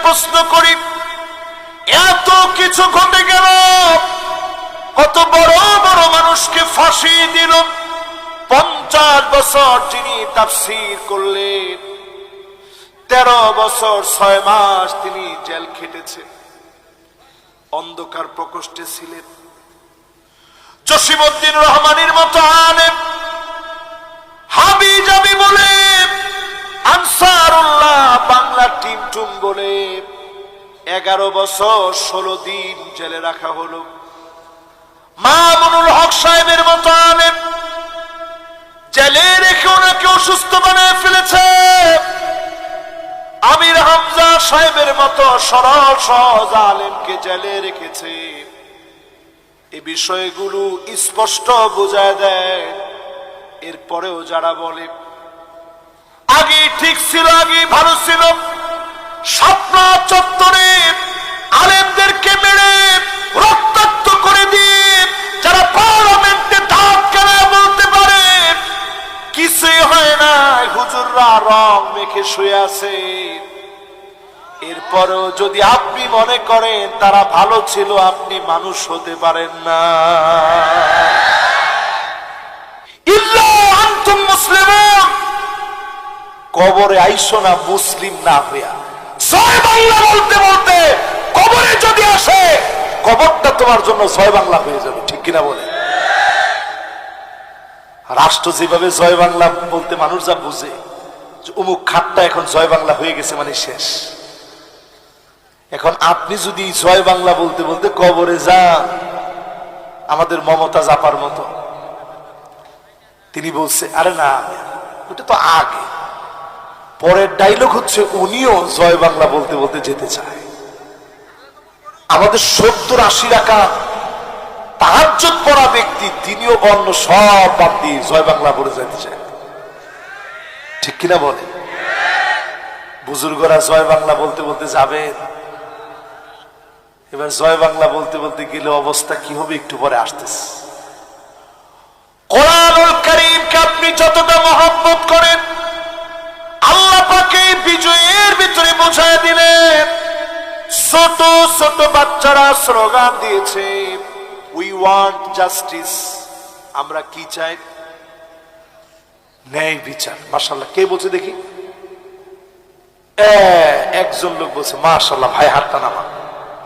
প্রশ্ন করি, এত কিছু ঘটে গেল, কত বড় বড় মানুষকে ফাঁসি দিল, 50 বছর যিনি তাফসীর করলেন, 13 বছর 6 মাস তিনি জেল খেটেছেন, অন্ধকার প্রকোষ্ঠে ছিলেন। জসিমউদ্দিন রহমানের মতো আলেম হাবি জাবি বলে, আনসারুল্লাহ বাংলা টিম টুম বলে 11 বছর 16 দিন জেলে রাখা হলো। মামুনুল হক সাহেবের মতো আলেম জেলে রেখে ওনাকে অসুস্থ বানিয়ে ফেলেছে। আমির হামজা সাহেবের মতো সরল সহজ আলেমকে জেলে রেখেছে। এই বিষয়গুলো স্পষ্ট বোঝায় দেয়। এরপরেও যারা বলে আগে ঠিক ছিল, আগে ভালো ছিল, শাপলা চত্বরে আলেমদেরকে মেরে রক্তাক্ত করে দিয়ে যারা পার্লামেন্টে দাঁত কেনা বলতে পারে কিছুই হয় না, হুজুররা রং মেখে শুয়ে আছে, এরপরেও যদি আপনি মনে করেন তারা ভালো ছিল, আপনি মানুষ হতে পারেন না। ইল্লা আনতুম মুসলিমুন, কবরে আইসো না মুসলিম না হইয়া। জয় বাংলা বলতে বলতে কবরে যদি আসে, কবরটা তোমার জন্য জয় বাংলা হয়ে যাবে, ঠিক কিনা বলে? রাষ্ট্র যেভাবে জয় বাংলা বলতে মানুষ যা বুঝে, অমুক খাতটা এখন জয় বাংলা হয়ে গেছে মানে শেষ। এখন আপনি যদি জয় বাংলা বলতে বলতে কবরে যান, আমাদের মমতা জাপার মতো, তিনি বলছে আরে না ওটা তো আগে, পরের ডায়লগ হচ্ছে উনিও জয় বাংলা বলতে বলতে যেতে চায়। আমাদের 70-80 রাকাত তাহাজ্জুদ পড়া ব্যক্তি, তিনিও অন্য সব বাদ দিয়ে জয় বাংলা বলে যেতে চায়, ঠিক কিনা বলে? বুজুর্গরা জয় বাংলা বলতে বলতে যাবেন, এবার জয় বাংলা বলতে বলতে গেলে অবস্থা কি হবে একটু পরে আসতেছে। কোরআনুল কারীমকে আপনি যতটা মহব্বত করেন, আল্লাহ পাকে বিজয়ের ভিতরে বোঝায় দিলেন। ছোট ছোট বাচ্চারা স্লোগান দিয়েছে, উই ওয়ান্ট জাস্টিস, আমরা কি চাই? ন্যায় বিচার। মাশাআল্লাহ, কে বলছে দেখি? একজন লোক বলছে মাশাআল্লাহ, ভাই হাতটা নামা।